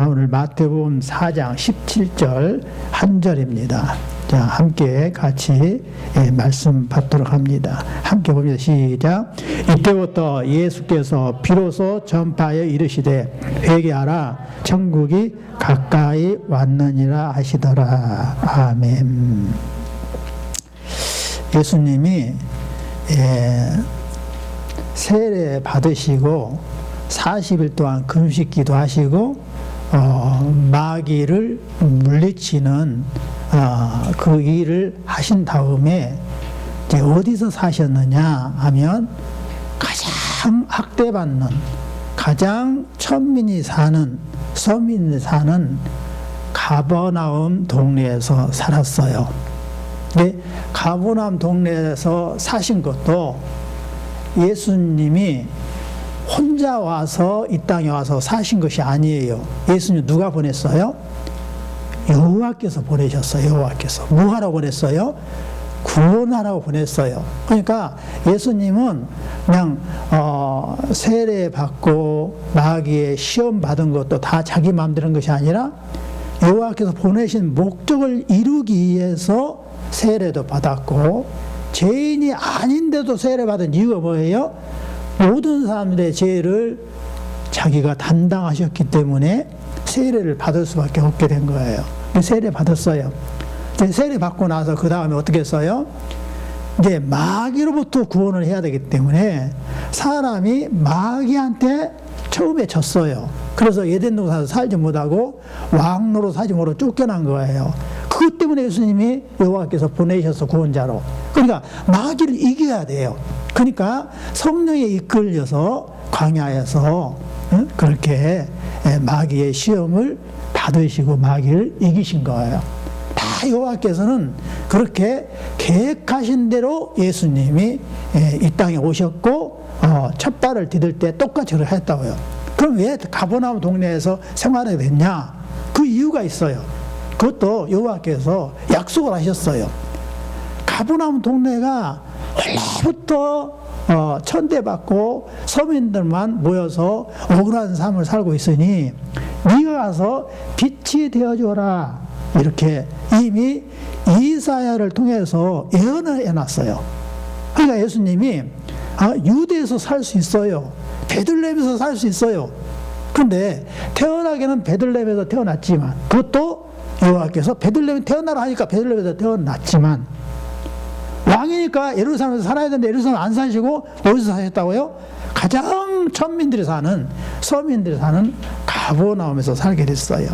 오늘 마태복음 4장 17절 한 절입니다. 자, 함께 같이 말씀 받도록 합니다. 함께 봅니다. 시작. 이때부터 예수께서 비로소 전파하여 이르시되 회개하라 천국이 가까이 왔느니라 하시더라. 아멘. 예수님이 세례 받으시고 40일 동안 금식 기도하시고 마귀를 물리치는 그 일을 하신 다음에 이제 어디서 사셨느냐 하면 가장 학대받는, 가장 천민이 사는, 서민이 사는 가버나움 동네에서 살았어요. 근데 가버나움 동네에서 사신 것도 예수님이 혼자 와서 이 땅에 와서 사신 것이 아니에요. 예수님 누가 보냈어요? 여호와께서 보내셨어요. 여호와께서. 뭐 하라고 보냈어요? 구원하라고 보냈어요. 그러니까 예수님은 그냥 세례 받고 마귀의 시험 받은 것도 다 자기 마음대로 한 것이 아니라 여호와께서 보내신 목적을 이루기 위해서 세례도 받았고, 죄인이 아닌데도 세례 받은 이유가 뭐예요? 모든 사람들의 죄를 자기가 담당하셨기 때문에 세례를 받을 수밖에 없게 된 거예요. 세례 받았어요. 세례 받고 나서 그 다음에 어떻게 했어요? 이제 마귀로부터 구원을 해야 되기 때문에 사람이 마귀한테 처음에 졌어요. 그래서 에덴 동산에서 살지 못하고 왕노로 살지 못하고 쫓겨난 거예요. 그것 때문에 예수님이 여호와께서 보내셔서 구원자로. 그러니까 마귀를 이겨야 돼요. 그러니까 성령에 이끌려서 광야에서 그렇게 마귀의 시험을 받으시고 마귀를 이기신 거예요. 다 여호와께서는 그렇게 계획하신 대로 예수님이 이 땅에 오셨고 첫 발을 디딜 때 똑같이 그렇게 했다고요. 그럼 왜 가버나움 동네에서 생활하게 됐냐? 그 이유가 있어요. 그것도 여호와께서 약속을 하셨어요. 가버나움 동네가 원래부터 천대받고 서민들만 모여서 억울한 삶을 살고 있으니 네가 가서 빛이 되어줘라, 이렇게 이미 이사야를 통해서 예언을 해놨어요. 그러니까 예수님이 유대에서 살 수 있어요. 베들레헴에서 살 수 있어요. 그런데 태어나기는 베들레헴에서 태어났지만, 그것도 여호와께서 베들레헴에 태어나라 하니까 베들레헴에서 태어났지만, 왕이니까 예루살렘에서 살아야 되는데 예루살렘 안 사시고 어디서 사셨다고요? 가장 천민들이 사는, 서민들이 사는 가버나움에서 살게 됐어요.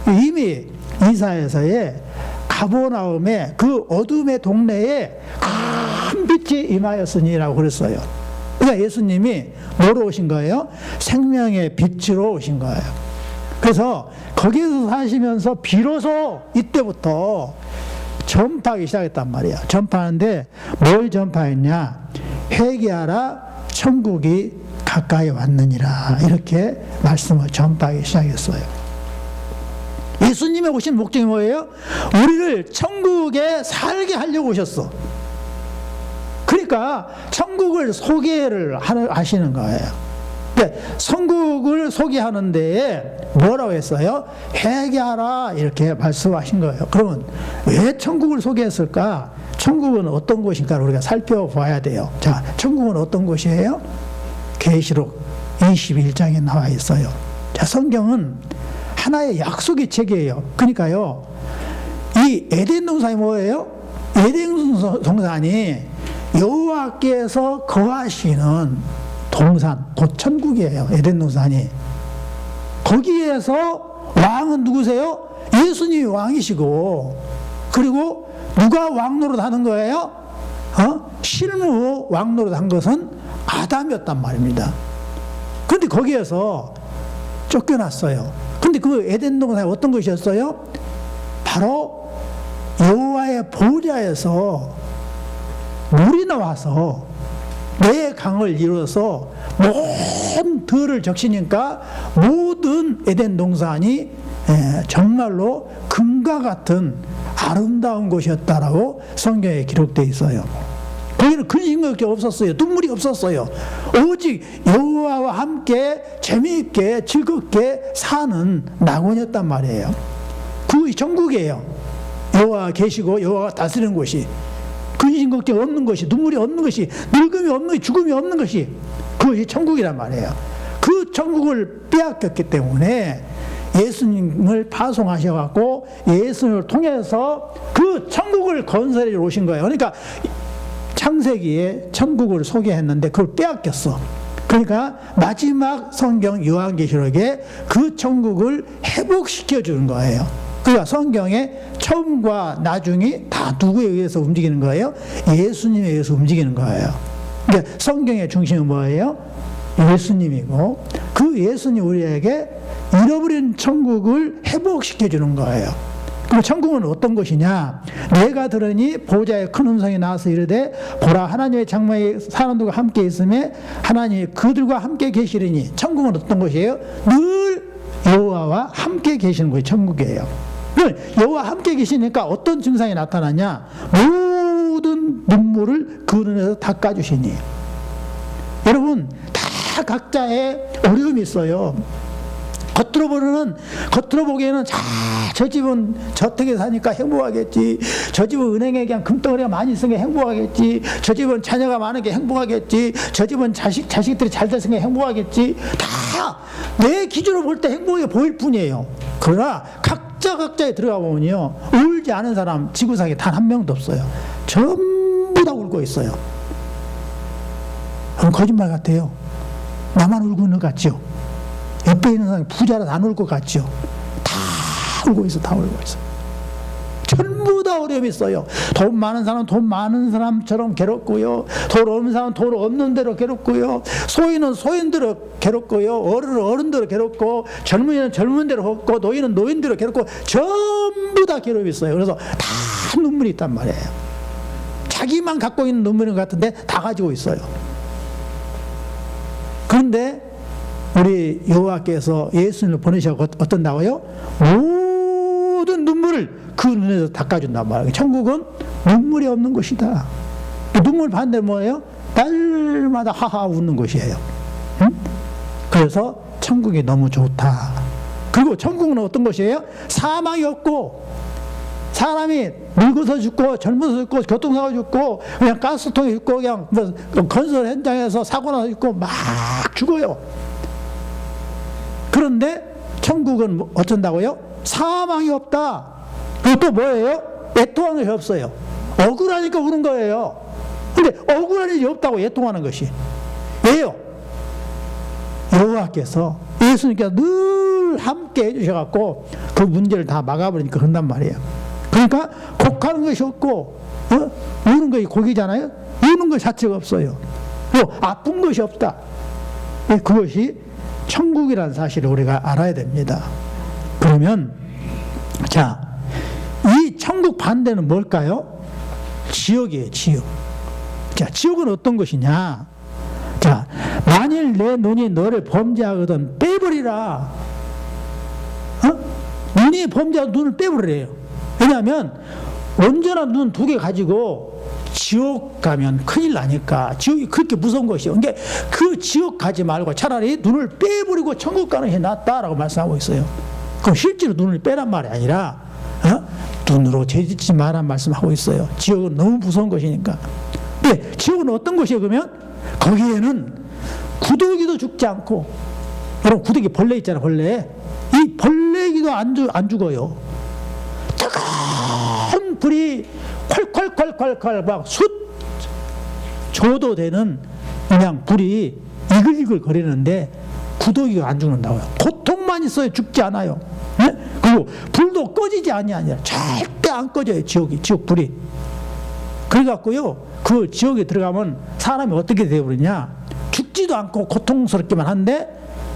이미 이사야서에 가버나움의 그 어둠의 동네에 큰 빛이 임하였으니라고 그랬어요. 그러니까 예수님이 뭐로 오신 거예요? 생명의 빛으로 오신 거예요. 그래서 거기에서 사시면서 비로소 이때부터 전파하기 시작했단 말이에요. 전파하는데 뭘 전파했냐? 회개하라 천국이 가까이 왔느니라, 이렇게 말씀을 전파하기 시작했어요. 예수님의 오신 목적이 뭐예요? 우리를 천국에 살게 하려고 오셨어. 그러니까 천국을 소개를 하시는 거예요. 천국을 소개하는 데에 뭐라고 했어요? 회개하라, 이렇게 말씀하신 거예요. 그러면 왜 천국을 소개했을까? 천국은 어떤 곳인가를 우리가 살펴봐야 돼요. 자, 천국은 어떤 곳이에요? 계시록 21장에 나와 있어요. 자, 성경은 하나의 약속의 책이에요. 그러니까요, 이 에덴 동산이 뭐예요? 에덴 동산이 여호와께서 거하시는 동산, 곧 천국이에요. 에덴 동산이. 거기에서 왕은 누구세요? 예수님이 왕이시고, 그리고 누가 왕노릇 하는 거예요? 실무 왕노릇 한 것은 아담이었단 말입니다. 그런데 거기에서 쫓겨났어요. 근데 그 에덴 동산이 어떤 것이었어요? 바로 여호와의 보좌에서 물이 나와서 내 강을 이루어서 모든 들을 적시니까 모든 에덴 동산이 정말로 금과 같은 아름다운 곳이었다라고 성경에 기록되어 있어요. 거기는 근심걱정 없었어요. 눈물이 없었어요. 오직 여호와와 함께 재미있게 즐겁게 사는 낙원이었단 말이에요. 그것이 천국이에요. 여호와가 계시고 여호와가 다스리는 곳이, 근심걱정 없는 것이, 눈물이 없는 것이, 늙음이 없는 것이, 죽음이 없는 것이, 그것이 천국이란 말이에요. 그 천국을 빼앗겼기 때문에 예수님을 파송하셔갖고 예수님을 통해서 그 천국을 건설해 오신 거예요. 그러니까 창세기에 천국을 소개했는데 그걸 빼앗겼어. 그러니까 마지막 성경 요한계시록에 그 천국을 회복시켜 주는 거예요. 그러니까 성경의 처음과 나중이 다 누구에 의해서 움직이는 거예요? 예수님에 의해서 움직이는 거예요. 그러니까 성경의 중심은 뭐예요? 예수님이고, 그 예수님 우리에게 잃어버린 천국을 회복시켜 주는 거예요. 그럼 천국은 어떤 것이냐? 내가 들으니 보좌에 큰 음성이 나와서 이르되 보라, 하나님의 장막에 사람들과 함께 있으며 하나님이 그들과 함께 계시리니. 천국은 어떤 것이에요? 늘 여호와와 함께 계시는 거예요. 천국이에요. 여호와 함께 계시니까 어떤 증상이 나타나냐? 모든 눈물을 그 눈에서 닦아주시니. 여러분, 다 각자의 어려움이 있어요. 겉으로 보기에는 저 집은 저택에 사니까 행복하겠지, 저 집은 은행에 그냥 금덩어리가 많이 있으니까 행복하겠지, 저 집은 자녀가 많은 게 행복하겠지, 저 집은 자식들이 잘 됐으니까 행복하겠지. 다 내 기준으로 볼 때 행복해 보일 뿐이에요. 그러나 각자에 들어가 보면요, 울지 않은 사람 지구상에 단 한 명도 없어요. 전부 다 울고 있어요. 그건 거짓말 같아요. 나만 울고 있는 것 같죠? 옆에 있는 사람이 부자라서 안 울 것 같죠? 다 울고 있어. 다 울고 있어. 전부 다 어려움이 있어요. 돈 많은 사람은 돈 많은 사람처럼 괴롭고요, 돈 없는 사람은 돈 없는 대로 괴롭고요, 소인은 소인대로 괴롭고요, 어른은 어른대로 괴롭고, 젊은이는 젊은 대로 괴롭고, 노인은 노인대로 괴롭고, 전부 다 괴롭이 있어요. 그래서 다 눈물이 있단 말이에요. 자기만 갖고 있는 눈물인 것 같은데 다 가지고 있어요. 그런데 우리 여호와께서 예수님을 보내셔서 어떤다고요? 모든 눈물을 그 눈에서 닦아준단 말이에요. 천국은 눈물이 없는 곳이다. 눈물 반대 뭐예요? 날마다 하하 웃는 곳이에요. 응? 그래서 천국이 너무 좋다. 그리고 천국은 어떤 곳이에요? 사망이 없고, 사람이 늙어서 죽고 젊어서 죽고 교통사고 죽고 그냥 가스통에 죽고 그냥 뭐 건설 현장에서 사고 나서 죽고 막 죽어요. 그런데 천국은 어쩐다고요? 사망이 없다. 그리고 또 뭐예요? 애통하는 것이 없어요. 억울하니까 우는 거예요. 근데 억울한 일이 없다고 애통하는 것이. 왜요? 여호와께서, 예수님께서 늘 함께 해주셔갖고 그 문제를 다 막아버리니까 그런단 말이에요. 그러니까 곡하는 것이 없고, 우는 것이 곡이잖아요. 우는 것 자체가 없어요. 또 아픈 것이 없다. 그것이 천국이라는 사실을 우리가 알아야 됩니다. 그러면 자, 이 천국 반대는 뭘까요? 지옥이에요. 지옥. 자, 지옥은 어떤 것이냐? 자, 만일 내 눈이 너를 범죄하거든 빼버리라. 눈이 범죄하고 눈을 빼버리래요. 왜냐하면 온전한 눈 두 개 가지고 지옥 가면 큰일 나니까. 지옥이 그렇게 무서운 것이요. 그러니까 그 지옥 가지 말고 차라리 눈을 빼버리고 천국 가는 게 낫다라고 말씀하고 있어요. 그럼 실제로 눈을 빼란 말이 아니라 눈으로 죄짓지 말란 말씀하고 있어요. 지옥은 너무 무서운 것이니까. 근데 지옥은 어떤 것이에요? 그러면 거기에는 구더기도 죽지 않고, 여러분 구더기 벌레 있잖아요. 벌레. 이 벌레기도 안 죽어요. 뜨거운 불이 콸콸콸콸콸 막 조도 되는 그냥 불이 이글이글 거리는데 구더기가 안 죽는다고요. 고통만 있어요. 죽지 않아요. 네? 그리고 불도 꺼지지 아니라 절대 안 꺼져요. 지옥 불이. 그래갖고요, 그 지옥에 들어가면 사람이 어떻게 되어버리냐? 죽지도 않고 고통스럽기만 한데,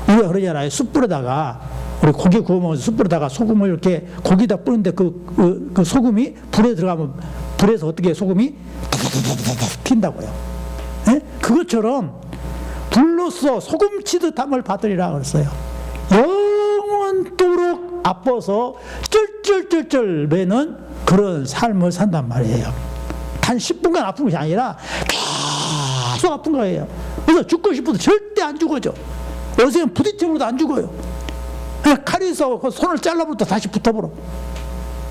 우리가 그러잖아요. 숯불에다가 우리 고기 구워 먹어서 숯불에다가 소금을 이렇게 고기다 뿌는데 그 소금이 불에 들어가면 불에서 어떻게 소금이 튄다고요. 네? 그것처럼 불로써 소금치듯함을 받으리라 그랬어요. 영원토록 아파서 쩔쩔쩔쩔 매는 그런 삶을 산단 말이에요. 단 10분간 아픈 것이 아니라 계속 아픈 거예요. 그래서 죽고 싶어도 절대 안 죽어져. 요새는 부딪혀버려도 안 죽어요. 그냥 칼이 있어 그 손을 잘라버려도 다시 붙어버려.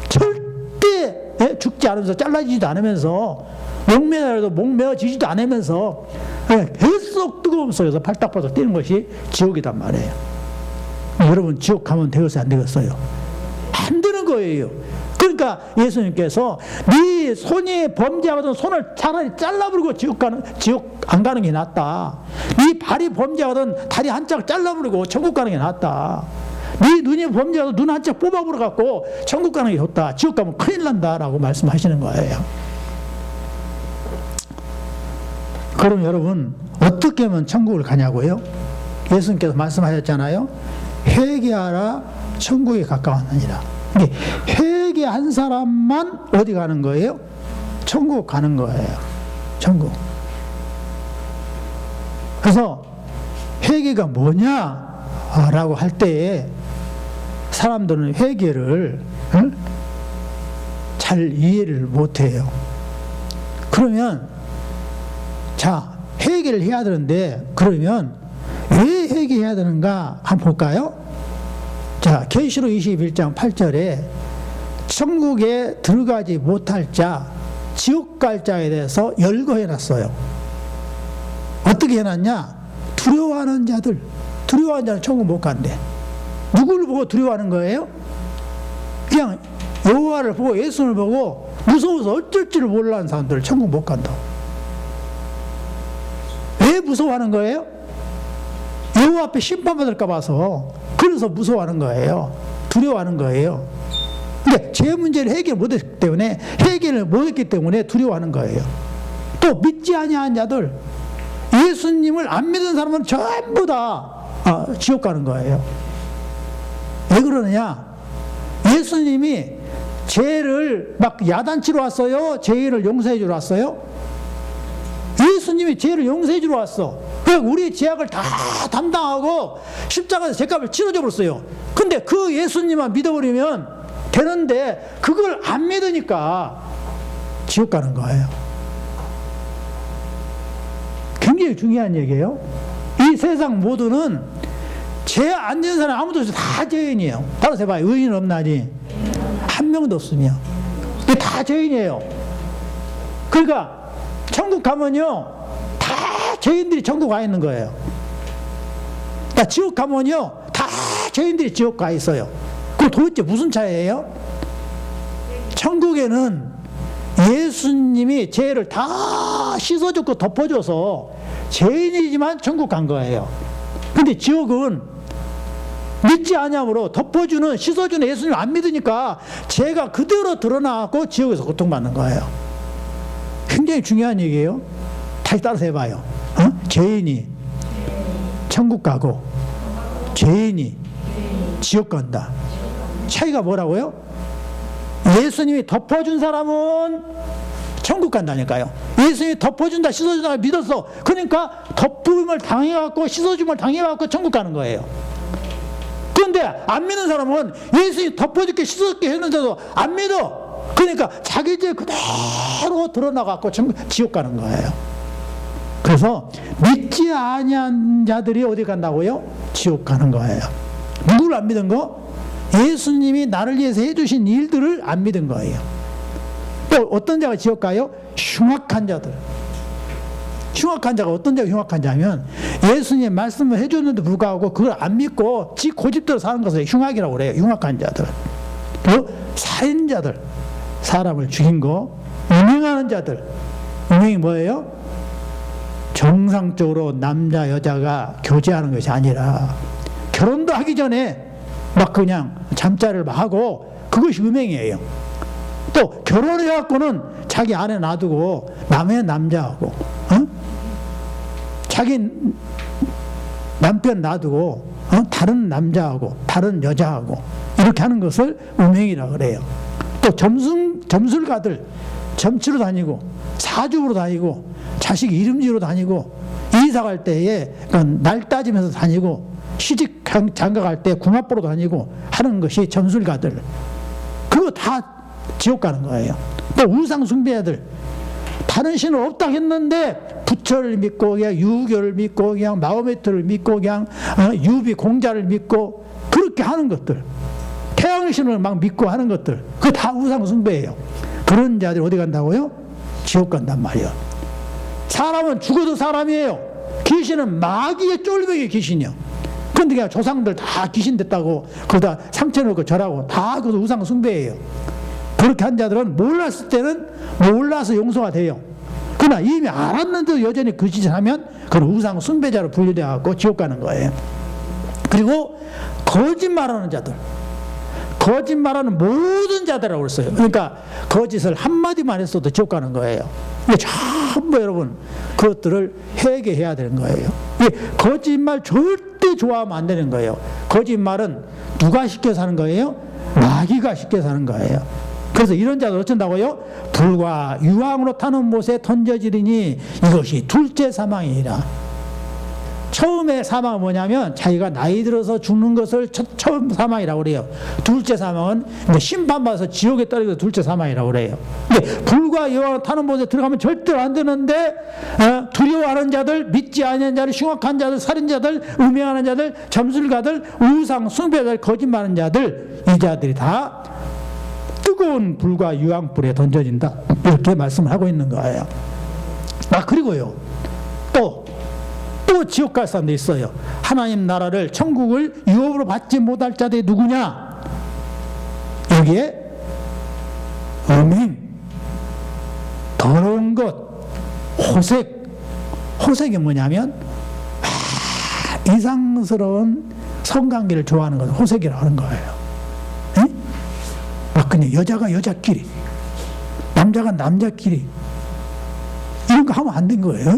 절대 죽지 않으면서, 잘라지지도 않으면서, 목매라도 목매어지지도 않으면서 그냥 계속 뜨거움 속에서 팔딱팔딱 뛰는 것이 지옥이단 말이에요. 여러분, 지옥 가면 되겠어요, 안 되겠어요? 안 되는 거예요. 그러니까 예수님께서 네 손이 범죄하거든 손을 차라리 잘라버리고 지옥 안 가는 게 낫다. 네 발이 범죄하거든 다리 한 짝 잘라버리고 천국 가는 게 낫다. 네 눈이 범죄하거든 눈 한 짝 뽑아버려 갖고 천국 가는 게 좋다. 지옥 가면 큰일 난다라고 말씀하시는 거예요. 그럼 여러분, 어떻게 하면 천국을 가냐고요? 예수님께서 말씀하셨잖아요. 회개하라, 천국에 가까웠느니라. 회개한 사람만 어디 가는 거예요? 천국 가는 거예요. 천국. 그래서 회개가 뭐냐라고 할 때에 사람들은 회개를 잘 이해를 못해요. 그러면 자, 회개를 해야 되는데 그러면 왜 회개해야 되는가 한번 볼까요? 자, 계시록 21장 8절에 천국에 들어가지 못할 자, 지옥 갈 자에 대해서 열거해놨어요. 어떻게 해놨냐? 두려워하는 자들, 두려워하는 자는 천국 못 간대. 누구를 보고 두려워하는 거예요? 그냥 여호와를 보고 예수를 보고 무서워서 어쩔 줄 몰라하는 사람들 천국 못 간다. 왜 무서워하는 거예요? 여호와 앞에 심판받을까 봐서, 그래서 무서워하는 거예요. 두려워하는 거예요. 근데 제 문제를 해결 못했기 때문에, 해결을 못했기 때문에 두려워하는 거예요. 또 믿지 아니하는 자들, 예수님을 안 믿는 사람은 전부 다 지옥 가는 거예요. 왜 그러느냐? 예수님이 죄를 막 야단치러 왔어요? 죄를 용서해 주러 왔어요? 예수님이 죄를 용서해 주러 왔어. 그러니까 우리의 죄악을 다 담당하고 십자가에서 죄값을 치러줘 버렸어요. 근데 그 예수님만 믿어버리면 되는데 그걸 안 믿으니까 지옥 가는 거예요. 굉장히 중요한 얘기예요. 이 세상 모두는 죄 안 지은 사람 아무도 없어요. 다 죄인이에요. 따라서 해봐요. 의인 없나니? 한 명도 없으며. 다 죄인이에요. 그러니까 천국 가면요, 다 죄인들이 천국 가 있는 거예요. 그러니까 지옥 가면요, 다 죄인들이 지옥 가 있어요. 그럼 도대체 무슨 차이예요? 천국에는 예수님이 죄를 다 씻어줬고 덮어줘서 죄인이지만 천국 간 거예요. 근데 지옥은 믿지 아니함으로 덮어주는, 씻어주는 예수님 안 믿으니까 죄가 그대로 드러나고 지옥에서 고통받는 거예요. 굉장히 중요한 얘기예요. 다시 따라서 해봐요. 죄인이 천국 가고 죄인이 지옥 간다. 차이가 뭐라고요? 예수님이 덮어준 사람은 천국 간다니까요. 예수님이 덮어준다, 씻어준다 믿었어. 그러니까 덮음을 당해갖고 씻어줌을 당해갖고 천국 가는 거예요. 그런데 안 믿는 사람은 예수님이 덮어줄게 씻어줄게 했는데도 안 믿어. 그러니까 자기 죄 그대로 드러나갖고 지옥 가는 거예요. 그래서 믿지 아니한 자들이 어디 간다고요? 지옥 가는 거예요. 누구를 안 믿은 거? 예수님이 나를 위해서 해주신 일들을 안 믿은 거예요. 또 어떤 자가 지옥 가요? 흉악한 자들. 흉악한 자가 어떤 자가 흉악한 자면 예수님 말씀을 해줬는데 불구하고 그걸 안 믿고 지 고집대로 사는 것을 흉악이라고 그래요. 흉악한 자들. 또 살인자들, 사람을 죽인 거. 음행하는 자들. 음행이 뭐예요? 정상적으로 남자 여자가 교제하는 것이 아니라 결혼도 하기 전에 막 그냥 잠자리를 막 하고, 그것이 음행이에요. 또 결혼해갖고는 자기 아내 놔두고 남의 남자하고, 자기 남편 놔두고 다른 남자하고 다른 여자하고 이렇게 하는 것을 음행이라고 그래요. 또 점술가들 점치러 다니고 사주로 다니고 자식 이름지로 다니고 이사 갈 때에 날 따지면서 다니고 시집 장가 갈 때 궁합 보러 다니고 하는 것이 점술가들. 그거 다 지옥 가는 거예요. 또 우상 숭배자들, 다른 신은 없다 했는데 부처를 믿고 그냥 유교를 믿고 그냥 마호메트를 믿고 그냥 유비 공자를 믿고 그렇게 하는 것들, 태양신을 막 믿고 하는 것들, 그게 다 우상 숭배예요. 그런 자들이 어디 간다고요? 지옥 간단 말이에요. 사람은 죽어도 사람이에요. 귀신은 마귀의 쫄병의 귀신이요. 그런데 그냥 조상들 다 귀신 됐다고 그러다 상처 놓고 절하고 다 그것도 우상 숭배예요. 그렇게 한 자들은 몰랐을 때는 몰라서 용서가 돼요. 그러나 이미 알았는데도 여전히 그 짓을 하면 그건 우상 숭배자로 분류되어갖고 지옥 가는 거예요. 그리고 거짓말하는 자들, 거짓말하는 모든 자들이라고 그랬어요. 그러니까 거짓을 한마디만 했어도 지옥 가는 거예요. 전부 여러분 그것들을 회개해야 되는 거예요. 거짓말 절대 좋아하면 안 되는 거예요. 거짓말은 누가 시켜서 하는 거예요? 마귀가 시켜서 하는 거예요. 그래서 이런 자들 어쩐다고요? 불과 유황으로 타는 못에 던져지리니 이것이 둘째 사망이라. 처음에 사망은 뭐냐면 자기가 나이 들어서 죽는 것을 처음 사망이라고 그래요. 둘째 사망은 심판받아서 지옥에 떨어져서 둘째 사망이라고 그래요. 근데 불과 유황으로 타는 못에 들어가면 절대로 안 되는데 두려워하는 자들, 믿지 않는 자들, 흉악한 자들, 살인자들, 음행하는 자들, 점술가들, 우상 숭배자들, 거짓말하는 자들, 이 자들이 다 뜨거운 불과 유황불에 던져진다. 이렇게 말씀을 하고 있는 거예요. 그리고요. 또 지옥 갈 사람도 있어요. 하나님 나라를, 천국을 유업으로 받지 못할 자들이 누구냐? 여기에 음행, 더러운 것, 호색. 호색이 뭐냐면 이상스러운 성관계를 좋아하는 것을 호색이라고 하는 거예요. 막 그냥 여자가 여자끼리, 남자가 남자끼리 이런 거 하면 안 된 거예요.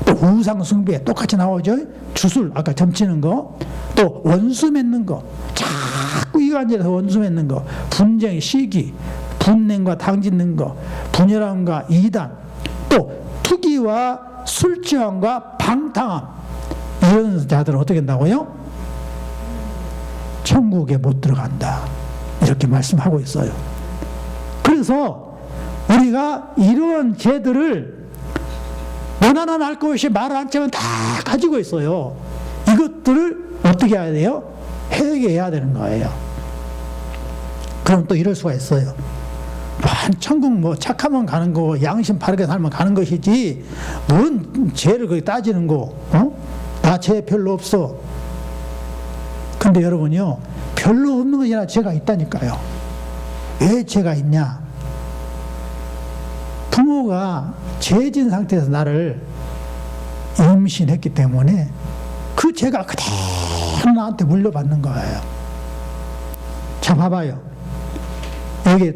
또 우상 숭배 똑같이 나오죠. 주술 아까 점치는 거, 또 원수 맺는 거, 자꾸 이간질해서 원수 맺는 거, 분쟁, 시기, 분냉과 당짓는 거, 분열함과 이단, 또 투기와 술 취함과 방탕함, 이런 자들은 어떻게 된다고요? 천국에 못 들어간다. 이렇게 말씀하고 있어요. 그래서 우리가 이런 죄들을 너나는 알 것 없이 말을 안 채면 다 가지고 있어요. 이것들을 어떻게 해야 돼요? 회개해야 되는 거예요. 그럼 또 이럴 수가 있어요. 천국 뭐 착하면 가는 거, 양심 바르게 살면 가는 것이지 뭔 죄를 거기 따지는 거, 나 죄 별로 없어. 근데 여러분요, 별로 없는 것이 아니라 죄가 있다니까요. 왜 죄가 있냐? 부모가 죄진 상태에서 나를 임신했기 때문에 그 죄가 그대로 나한테 물려받는 거예요. 자, 봐봐요. 여기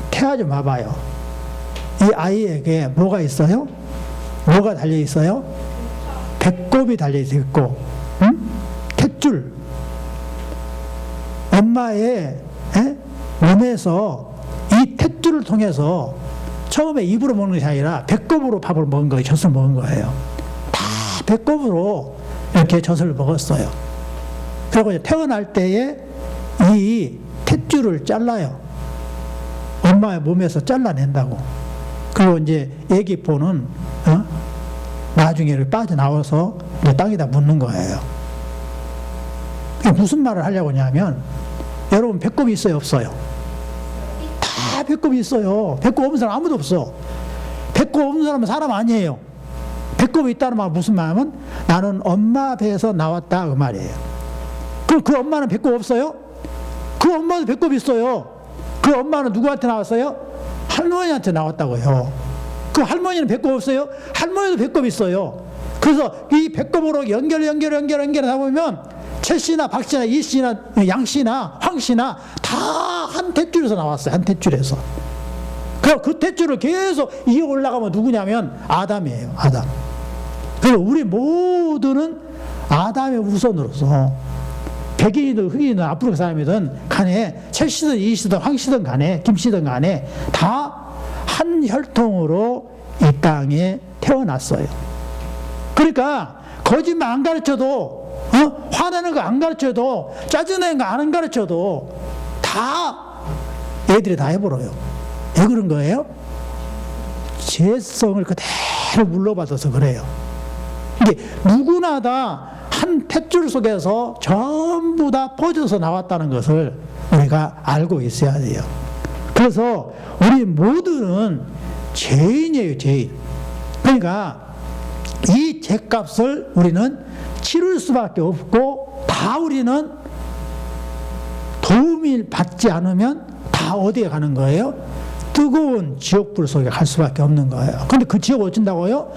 태아 좀 봐봐요. 이 아이에게 뭐가 있어요? 뭐가 달려 있어요? 배꼽이 달려 있어요. 배꼽. 응? 탯줄. 엄마의 몸에서 이 탯줄을 통해서 처음에 입으로 먹는 것이 아니라 배꼽으로 밥을 먹은 거예요. 젖을 먹은 거예요. 다 배꼽으로 이렇게 젖을 먹었어요. 그리고 이제 태어날 때에 이 탯줄을 잘라요. 엄마의 몸에서 잘라낸다고. 그리고 이제 애기포는 나중에 빠져나와서 땅에다 묻는 거예요. 무슨 말을 하려고 하냐면, 여러분 배꼽이 있어요, 없어요? 다 배꼽이 있어요. 배꼽 없는 사람 아무도 없어. 배꼽 없는 사람은 사람 아니에요. 배꼽이 있다는 말은 무슨 말이냐면 나는 엄마 배에서 나왔다 그 말이에요. 그럼 그 엄마는 배꼽 없어요? 그 엄마도 배꼽이 있어요. 그 엄마는 누구한테 나왔어요? 할머니한테 나왔다고요. 그 할머니는 배꼽 없어요? 할머니도 배꼽이 있어요. 그래서 이 배꼽으로 연결하다 보면 최 씨나 박 씨나 이 씨나 양 씨나 황 씨나 다 한 탯줄에서 나왔어요. 한 탯줄에서. 그 탯줄을 계속 이어 올라가면 누구냐면 아담이에요. 아담. 그래서 우리 모두는 아담의 후손으로서 백인이든 흑인이든 아프리카 사람이든 간에 최 씨든 이 씨든 황 씨든 간에 김 씨든 간에 다 한 혈통으로 이 땅에 태어났어요. 그러니까 거짓말 안 가르쳐도, 화내는 거 안 가르쳐도, 짜증내는 거 안 가르쳐도 다 애들이 다 해버려요. 왜 그런 거예요? 죄성을 그대로 물러받아서 그래요. 이게 누구나 다 한 탯줄 속에서 전부 다 퍼져서 나왔다는 것을 우리가 알고 있어야 돼요. 그래서 우리 모두는 죄인이에요, 죄인. 그러니까 이 죄값을 우리는 치를 수밖에 없고, 다 우리는 도움을 받지 않으면 다 어디에 가는 거예요? 뜨거운 지옥불 속에 갈 수밖에 없는 거예요. 근데 그 지옥 어쩐다고요?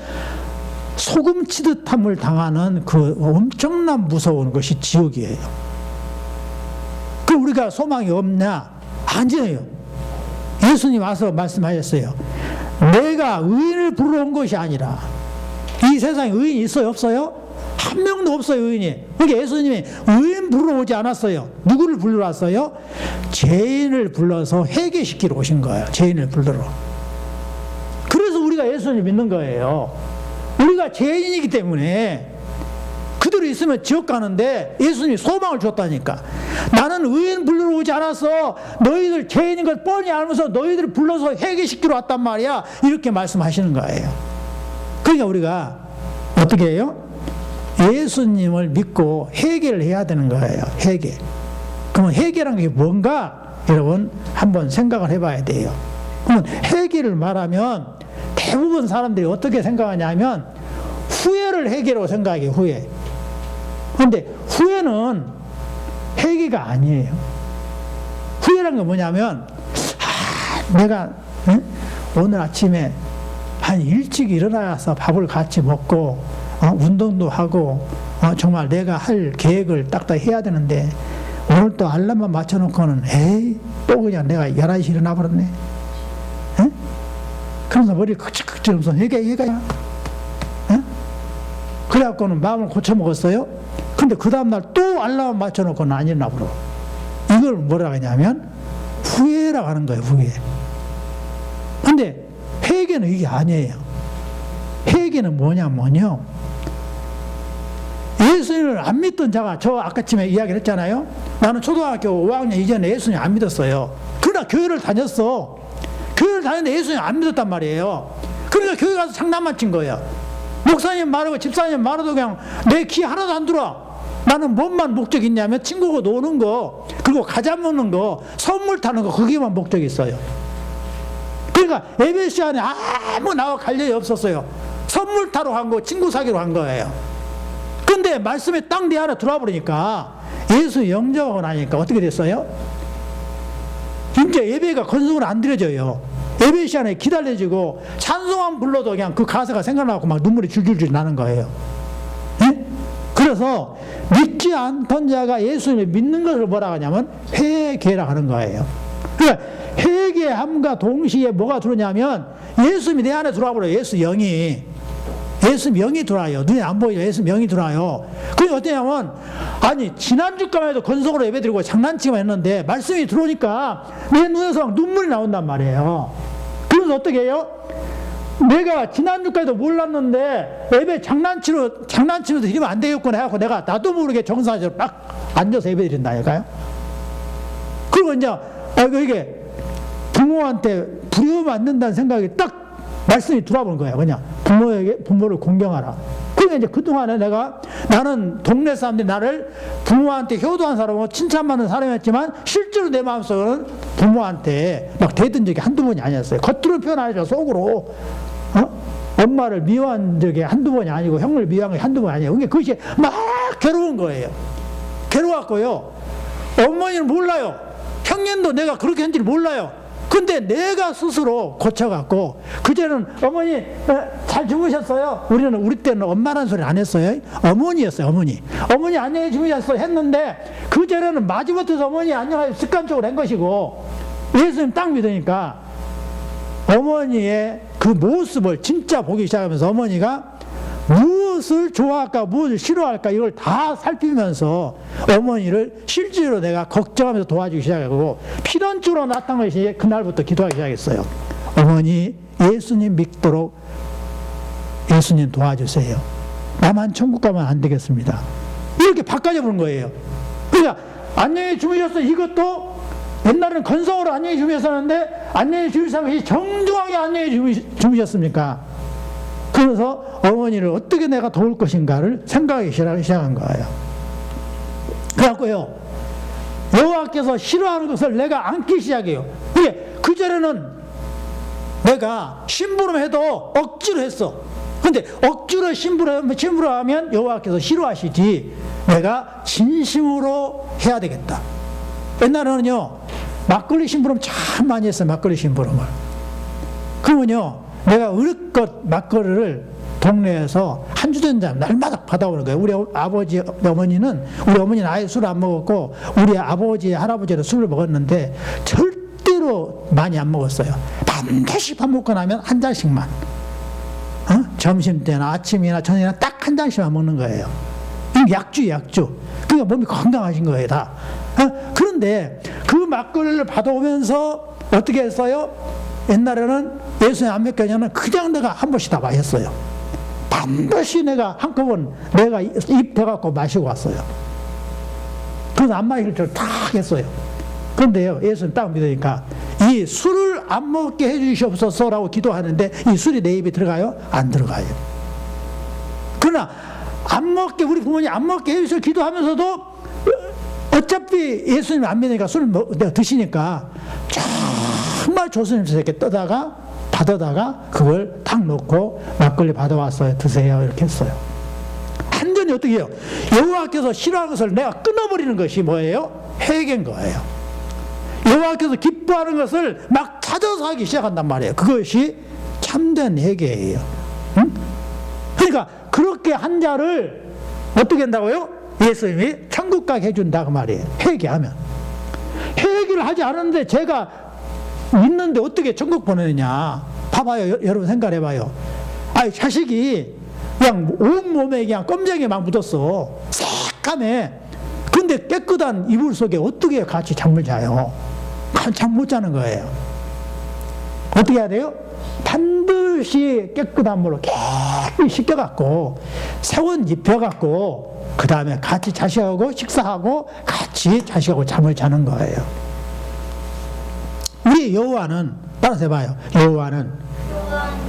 소금 치듯함을 당하는 그 엄청난 무서운 것이 지옥이에요. 그 우리가 소망이 없냐? 아니에요. 예수님 와서 말씀하셨어요. 내가 의인을 부르러 온 것이 아니라, 이 세상에 의인이 있어요, 없어요? 한 명도 없어요, 의인이. 그러니까 예수님이 의인 부르러 오지 않았어요. 누구를 부르러 왔어요? 죄인을 불러서 회개시키러 오신 거예요. 죄인을 부르러. 그래서 우리가 예수님을 믿는 거예요. 우리가 죄인이기 때문에 그대로 있으면 지옥 가는데 예수님이 소망을 줬다니까. 나는 의인 불러러 오지 않았어. 너희들 죄인인 걸 뻔히 알면서 너희들을 불러서 회개시키러 왔단 말이야. 이렇게 말씀하시는 거예요. 그러니까 우리가 어떻게 해요? 예수님을 믿고 회개를 해야 되는 거예요. 회개. 그러면 회개라는 게 뭔가 여러분 한번 생각을 해봐야 돼요. 그러면 회개를 말하면 대부분 사람들이 어떻게 생각하냐면 후회를 회개로 생각해요. 후회. 그런데 후회는 회개가 아니에요. 후회라는 게 뭐냐면 내가 오늘 아침에 한 일찍 일어나서 밥을 같이 먹고 운동도 하고 정말 내가 할 계획을 딱딱 해야 되는데 오늘 또 알람만 맞춰놓고는 에이 또 그냥 내가 11시 일어나 버렸네. 그러면서 머리를 긁적긁적 하면서 회개야. 그래갖고는 마음을 고쳐먹었어요. 근데 그 다음날 또 알람 맞춰놓고는 안 일어나 버려. 이걸 뭐라 하냐면 후회라고 하는 거예요. 후회. 근데 회개는 이게 아니에요. 회개는 뭐냐면요, 예수님을 안 믿던 자가, 저 아까쯤에 이야기를 했잖아요. 나는 초등학교 5학년 이전에 예수님 안 믿었어요. 그러나 교회를 다녔어. 교회를 다녔는데 예수님 안 믿었단 말이에요. 그러니까 교회 가서 장난만 친 거예요. 목사님 말하고 집사님 말해도 그냥 내 귀 하나도 안 들어. 나는 뭔만 목적이 있냐면 친구고 노는 거, 그리고 과자 먹는 거, 선물 타는 거, 거기만 목적이 있어요. 그러니까 예배 시간에 아무 나와 관련이 없었어요. 선물 타러 간 거, 친구 사귀러 간 거예요. 근데 말씀에 딱 내 안에 들어와 버리니까 예수 영접하고 나니까 어떻게 됐어요? 진짜 예배가 건성으로 안 드려져요. 예배 시간에 기다려지고 찬송만 불러도 그냥 그 가사가 생각나고 막 눈물이 줄줄줄 나는 거예요. 예? 그래서 믿지 않던 자가 예수님을 믿는 것을 뭐라 하냐면 회개라 하는 거예요. 그러니까 회개함과 동시에 뭐가 들어오냐면 예수님이 내 안에 들어와 버려요. 예수 영이. 예수 명이 들어와요. 눈에 안 보이죠. 예수 명이 들어와요. 그게 어떠냐면, 아니 지난주까지만 해도 건성으로 예배드리고 장난치기만 했는데 말씀이 들어오니까 내 눈에서 막 눈물이 나온단 말이에요. 그래서 어떻게 해요? 내가 지난주까지도 몰랐는데 예배 장난치면서 이러면 안 되겠구나 해갖고 내가 나도 모르게 정상적으로 딱 앉아서 예배드린다니까요. 그리고 이제 이게 부모한테 부려맞는다는 생각이 딱 말씀이 들어보는 거예요. 그냥 부모를 공경하라. 그러니까 이제 그동안에 나는 동네 사람들이 나를 부모한테 효도한 사람이고 칭찬받는 사람이었지만 실제로 내 마음속으로는 부모한테 막 대든 적이 한두 번이 아니었어요. 겉으로 표현하죠. 속으로 엄마를 미워한 적이 한두 번이 아니고 형을 미워한 게 한두 번이 아니에요. 그러니까 그것이 막 괴로운 거예요. 괴로웠고요. 어머니는 몰라요. 형님도 내가 그렇게 한지를 몰라요. 근데 내가 스스로 고쳐갖고, 그제는 어머니 잘 주무셨어요? 우리 때는 엄마라는 소리 안 했어요. 어머니였어요. 어머니 안녕히 주무셨어요 했는데, 그제는 마지못해서 어머니 안녕하세요 습관적으로 한 것이고, 예수님 딱 믿으니까 어머니의 그 모습을 진짜 보기 시작하면서 어머니가 무엇을 좋아할까 무엇을 싫어할까 이걸 다 살피면서 어머니를 실제로 내가 걱정하면서 도와주기 시작하고, 피던주로 나타난 것이 그날부터 기도하기 시작했어요. 어머니 예수님 믿도록 예수님 도와주세요. 나만 천국 가면 안 되겠습니다. 이렇게 바꿔져 보는 거예요. 그러니까 안녕히 주무셨어. 이것도 옛날에는 건성으로 안녕히 주무셨었는데 안녕히 주무신 것이 정중하게 안녕히 주무셨습니까? 그 그러면서 어머니를 어떻게 내가 도울 것인가를 생각하기 시작한 거예요. 그래갖고요, 여호와께서 싫어하는 것을 내가 안기 시작해요. 이게 그전에는 내가 심부름해도 억지로 했어. 근데 억지로 심부름하면 여호와께서 싫어하시지, 내가 진심으로 해야 되겠다. 옛날에는요, 막걸리 심부름 참 많이 했어요. 막걸리 심부름을. 그러면요, 내가 의릇껏 막걸리를 동네에서 한 주전자 날마다 받아오는 거예요. 우리 아버지, 어머니는, 우리 어머니는 아예 술을 안 먹었고, 우리 아버지, 할아버지는 술을 먹었는데 절대로 많이 안 먹었어요. 반드시 밥 먹고 나면 한 잔씩만. 점심 때나 아침이나 저녁이나 딱 한 잔씩만 먹는 거예요. 이게 약주. 그러니까 몸이 건강하신 거예요, 다. 그런데 그 막걸리를 받아오면서 어떻게 했어요? 옛날에는 예수님 안 믿겠냐면 그냥 내가 한 번씩 다 마셨어요. 반드시 내가 한꺼번에 내가 입 대갖고 마시고 왔어요. 그래서 안 마실 줄 다 했어요. 그런데요, 예수님 딱 믿으니까 이 술을 안 먹게 해주시옵소서라고 기도하는데 이 술이 내 입에 들어가요? 안 들어가요. 그러나 안 먹게, 우리 부모님 안 먹게 해주셔서 기도하면서도 어차피 예수님 안 믿으니까 술을 드시니까 정말 조심스럽게 받아다가 그걸 탁 놓고 막걸리 받아왔어요. 드세요. 이렇게 했어요. 완전히 어떻게 해요? 여호와께서 싫어하는 것을 내가 끊어버리는 것이 뭐예요? 회개인 거예요. 여호와께서 기뻐하는 것을 막 찾아서 하기 시작한단 말이에요. 그것이 참된 회개예요. 응? 그러니까 그렇게 한 자를 어떻게 한다고요? 예수님이 천국 가게 해준다 그 말이에요. 회개하면. 회개를 하지 않았는데 제가 있는데 어떻게 천국 보내느냐. 봐봐요. 여러분 생각해봐요. 아니 자식이 그냥 온몸에 그냥 껌쟁이 막 묻었어. 새까매. 근데 깨끗한 이불 속에 어떻게 같이 잠을 자요? 잠 못 자는 거예요. 어떻게 해야 돼요? 반드시 깨끗한 물로 깨끗이 씻겨갖고 새옷 입혀갖고 그 다음에 같이 자식하고 식사하고 같이 자식하고 잠을 자는 거예요. 우리 여호와는 따라서 해봐요. 여호와는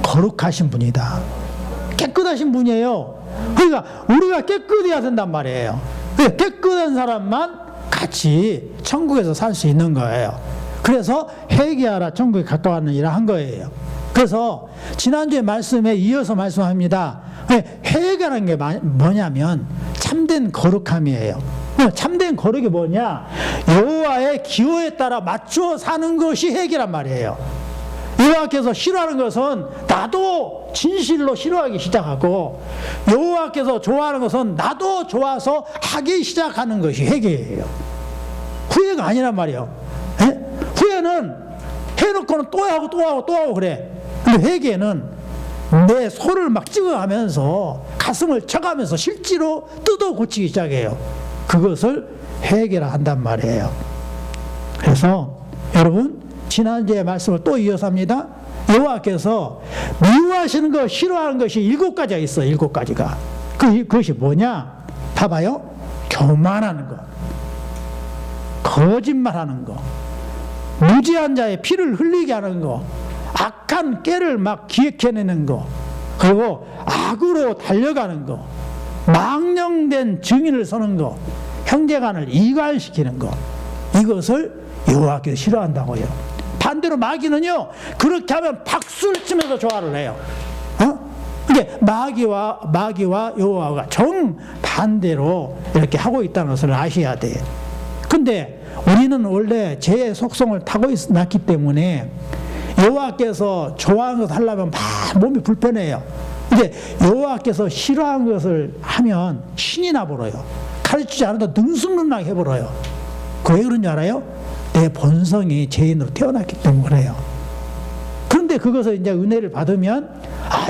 거룩하신 분이다. 깨끗하신 분이에요. 그러니까 우리가 깨끗해야 된단 말이에요. 깨끗한 사람만 같이 천국에서 살 수 있는 거예요. 그래서 회개하라 천국에 가까웠느니라 한 거예요. 그래서 지난주에 말씀에 이어서 말씀합니다. 회개라는 게 뭐냐면 참된 거룩함이에요. 참된 거룩이 뭐냐? 여호와의 기호에 따라 맞추어 사는 것이 회개란 말이에요. 여호와께서 싫어하는 것은 나도 진실로 싫어하기 시작하고, 여호와께서 좋아하는 것은 나도 좋아서 하기 시작하는 것이 회개예요. 후회가 아니란 말이에요. 에? 후회는 해놓고는 또 하고 그래. 근데 회개는 내 소를 막 찍어가면서 가슴을 쳐가면서 실제로 뜯어 고치기 시작해요. 그것을 회개라 한단 말이에요. 그래서 여러분 지난주에 말씀을 또 이어서 합니다. 여호와께서 미워하시는 것, 싫어하는 것이 7가지가 있어요. 7가지가. 그것이 뭐냐? 봐봐요. 교만하는 것, 거짓말하는 것, 무지한 자의 피를 흘리게 하는 것, 악한 깨를 막 기획해내는 것, 그리고 악으로 달려가는 것, 망령된 증인을 서는 것, 형제간을 이갈시키는 것, 이것을 여호와께서 싫어한다고요. 반대로 마귀는요, 그렇게 하면 박수를 치면서 좋아를 해요. 근데 마귀와 여호와가 정반대로 이렇게 하고 있다는 것을 아셔야 돼요. 근데 우리는 원래 죄의 속성을 타고 났기 때문에 여호와께서 좋아하는 것을 하려면 막 몸이 불편해요. 근데 여호와께서 싫어하는 것을 하면 신이 나버려요. 가르치지 않아도 능숙능하게 해버려요. 왜 그런 줄 알아요? 내 본성이 죄인으로 태어났기 때문에 그래요. 그런데 그것을 이제 은혜를 받으면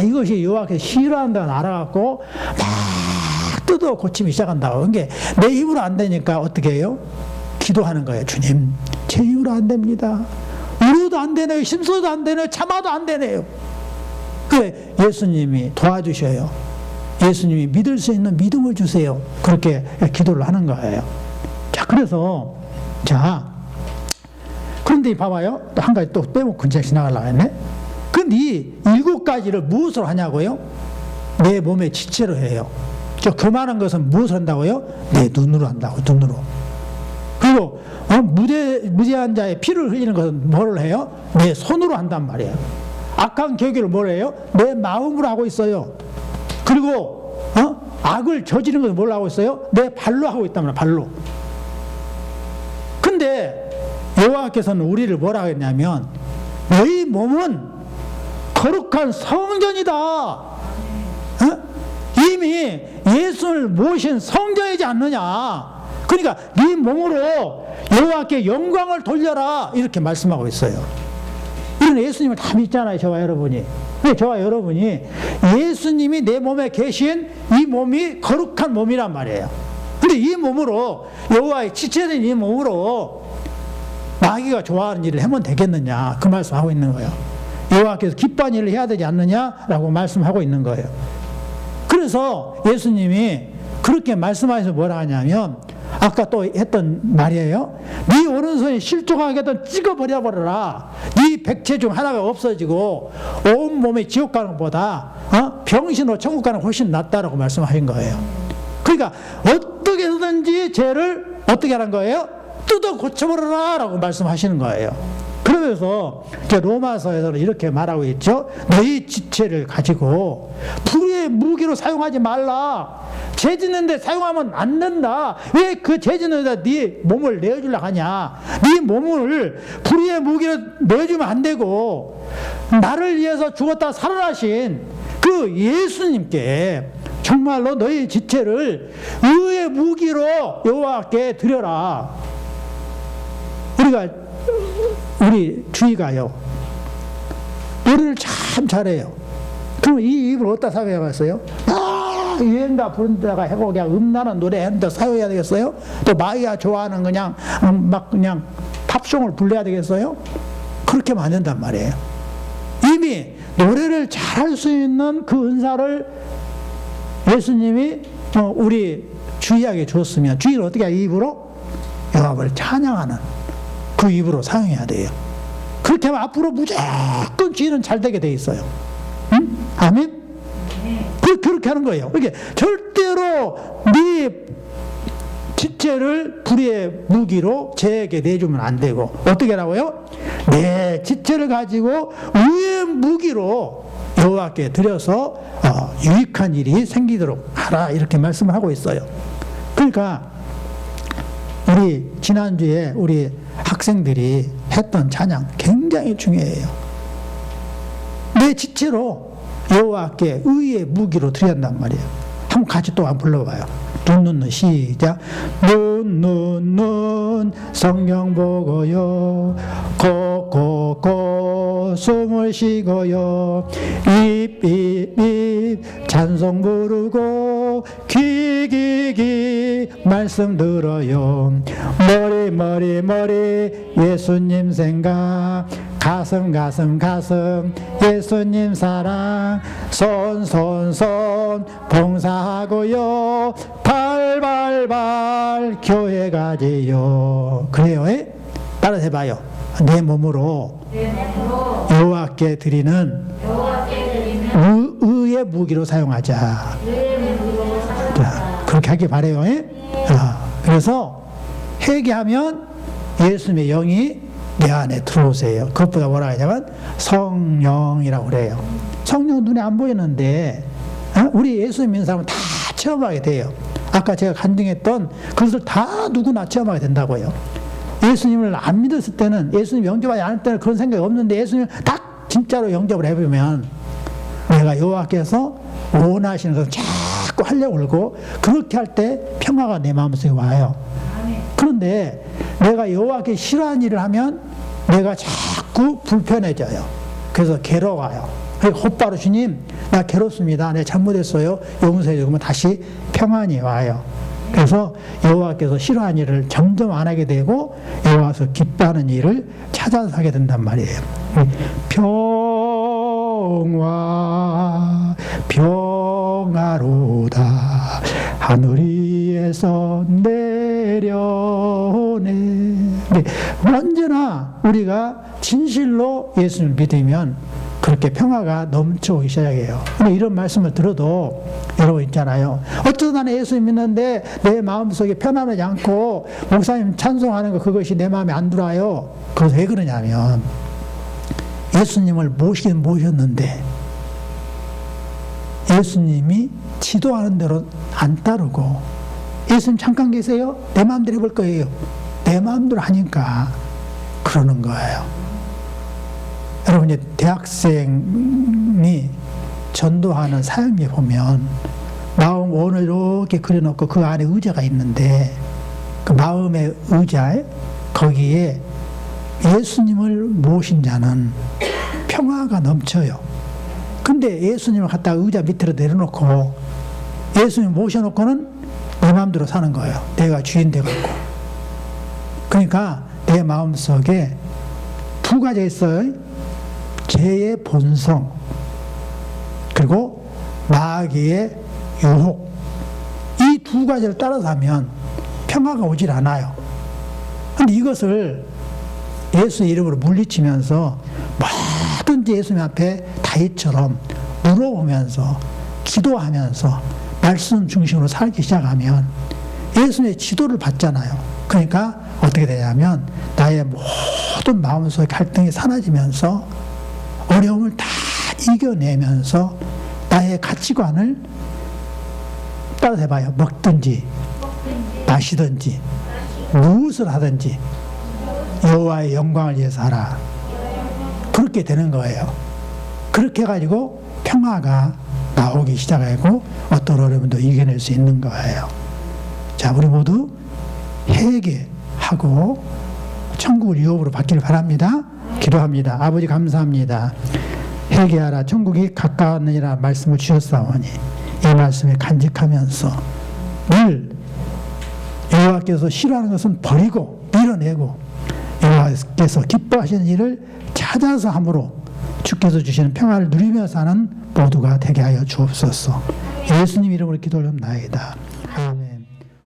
이것이 여호와께서 싫어한다는 걸 알아갖고 막 뜯어 고치기 시작한다고. 그게 내 힘으로 안 되니까 어떻게 해요? 기도하는 거예요. 주님, 제 힘으로 안 됩니다. 울어도 안 되네요. 심소도 안 되네요. 참아도 안 되네요. 그래 예수님이 도와주셔요. 예수님이 믿을 수 있는 믿음을 주세요. 그렇게 기도를 하는 거예요. 자, 그래서 그런데 봐봐요. 또 한 가지 또 빼먹고 그냥 지나가려고 했네. 근데 이 7가지를 무엇으로 하냐고요? 내 몸의 지체로 해요. 저 교만한 것은 무엇을 한다고요? 내 눈으로 한다고, 눈으로. 그리고 무죄한 자의 피를 흘리는 것은 뭐를 해요? 내 손으로 한단 말이에요. 악한 계기를 뭘 해요? 내 마음으로 하고 있어요. 그리고 악을 저지르는 것은 뭘로 하고 있어요? 내 발로 하고 있단 말이에요. 발로. 근데 여호와께서는 우리를 뭐라고 했냐면 너희 몸은 거룩한 성전이다. 이미 예수를 모신 성전이지 않느냐. 그러니까 네 몸으로 여호와께 영광을 돌려라 이렇게 말씀하고 있어요. 이런 예수님을 다 믿잖아요. 저와 여러분이. 저와 여러분이 예수님이 내 몸에 계신 이 몸이 거룩한 몸이란 말이에요. 근데 이 몸으로 여호와의 지체된 이 몸으로 마귀가 좋아하는 일을 하면 되겠느냐 그 말씀하고 있는 거예요. 여호와께서 기뻐하는 일을 해야 되지 않느냐라고 말씀하고 있는 거예요. 그래서 예수님이 그렇게 말씀하셔서 뭐라 하냐면 아까 또 했던 말이에요. 네 오른손이 실족하게든 찍어버려버려라. 네 백체 중 하나가 없어지고 온 몸에 지옥 가는 것보다 병신으로 천국 가는 게 훨씬 낫다라고 말씀하신 거예요. 그러니까 어떻게 해서든지 죄를 어떻게 하는 거예요? 뜯어 고쳐버려라 라고 말씀하시는 거예요. 그러면서 로마서에서는 이렇게 말하고 있죠. 너희 지체를 가지고 불의의 무기로 사용하지 말라. 죄 짓는데 사용하면 안 된다. 왜 그 죄 짓는데 네 몸을 내어주려고 하냐. 네 몸을 불의의 무기로 내어주면 안 되고 나를 위해서 죽었다 살아나신 그 예수님께 정말로 너희 지체를 의의 무기로 여호와께 드려라. 우리 주의가요 노래를 참 잘해요. 그럼 이 입을 어디다 사용해봤어요? 유행가 부른 데다가 해고 그냥 음란한 노래 하는 데 사용해야 되겠어요? 또 마이야 좋아하는 그냥 팝송을 불러야 되겠어요? 그렇게 하면 안 된단 말이에요. 이미 노래를 잘할 수 있는 그 은사를 예수님이 우리 주의에게 줬으면 주의는 어떻게 해야 입으로? 여호와를 찬양하는 그 입으로 사용해야 돼요. 그렇게 하면 앞으로 무조건 주의는 잘 되게 돼 있어요. 응? 아멘? 그렇게 하는 거예요. 이게 절대로 네 지체를 불의의 무기로 죄에게 내주면 안 되고 어떻게 하라고요? 내 지체를 가지고 의의 무기로 여호와께 드려서 유익한 일이 생기도록 하라 이렇게 말씀을 하고 있어요. 그러니까 우리 지난주에 우리 학생들이 했던 찬양 굉장히 중요해요. 내 지체로 여호와께 의의 무기로 드려야 한단 말이에요. 한번 같이 또 한번 불러봐요. 눈 시작. 눈 성경 보고요. 코 숨을 쉬고요. 입 찬송 부르고 귀 말씀 들어요. 머리 예수님 생각. 가슴 예수님 사랑. 손 봉사하고요. 발 교회 가지요. 그래요? 따라서 해봐요. 내 몸으로 여호와께 드리는 의의 무기로 사용하자. 그렇게 하길 바라요. 그래서 회개하면 예수님의 영이 내 안에 들어오세요. 그것보다 뭐라 하냐면 성령이라고 그래요. 성령 눈에 안 보이는데 우리 예수님 믿는 사람은 다 체험하게 돼요. 아까 제가 간증했던 그것을 다 누구나 체험하게 된다고요. 예수님을 안 믿었을 때는, 예수님 영접하지 않을 때는 그런 생각이 없는데 예수님을 딱 진짜로 영접을 해보면 내가 여호와께서 원하시는 것을 자꾸 하려고 그러고 그렇게 할 때 평화가 내 마음속에 와요. 그런데 내가 여호와께 싫어하는 일을 하면 내가 자꾸 불편해져요. 그래서 괴로워요. 곧바로 주님 나 괴롭습니다. 내가 잘못했어요. 용서해 주면 다시 평안이 와요. 그래서 여호와께서 싫어하는 일을 점점 안 하게 되고 여호와께서 기뻐하는 일을 찾아서 하게 된단 말이에요. 평화로다 하늘 위에서 내려오네. 언제나 우리가 진실로 예수님을 믿으면 그렇게 평화가 넘쳐오기 시작해요. 근데 이런 말씀을 들어도 여러분 있잖아요. 어쩌다 나 예수 믿는데 내 마음속에 편안하지 않고 목사님 찬송하는 거 그것이 내 마음에 안 들어요. 그것은 왜 그러냐면 예수님을 모시긴 모셨는데 예수님이 지도하는 대로 안 따르고 예수님 잠깐 계세요? 내 마음대로 해볼 거예요. 내 마음대로 하니까 그러는 거예요. 여러분 이제 대학생이 전도하는 사역에 보면 마음 원을 이렇게 그려놓고 그 안에 의자가 있는데 그 마음의 의자에 거기에 예수님을 모신 자는 평화가 넘쳐요. 근데 예수님을 갖다가 의자 밑으로 내려놓고 예수님 모셔놓고는 내 마음대로 사는 거예요. 내가 주인 돼갖고. 그러니까 내 마음속에 두 가지가 있어요. 죄의 본성 그리고 마귀의 유혹. 이 두 가지를 따라서 하면 평화가 오질 않아요. 그런데 이것을 예수의 이름으로 물리치면서 뭐든지 예수님 앞에 다윗처럼 물어보면서 기도하면서 말씀 중심으로 살기 시작하면 예수님의 지도를 받잖아요. 그러니까 어떻게 되냐면 나의 모든 마음속의 갈등이 사라지면서 어려움을 다 이겨내면서 나의 가치관을 따라서 해봐요. 먹든지 마시든지 무엇을 하든지 여호와의 영광을 위해서 하라. 그렇게 되는 거예요. 그렇게 해가지고 평화가 나오기 시작하고 어떤 어려움도 이겨낼 수 있는 거예요. 자, 우리 모두 회개하고 천국을 유업으로 받기를 바랍니다. 기도합니다. 아버지 감사합니다. 회개하라 천국이 가까웠느니라 말씀을 주셨사오니 이 말씀에 간직하면서 늘 여호와께서 싫어하는 것은 버리고 밀어내고 여호와께서 기뻐하시는 일을 찾아서 함으로 주께서 주시는 평화를 누리며 사는 모두가 되게 하여 주옵소서. 예수님 이름으로 기도를 합나이다.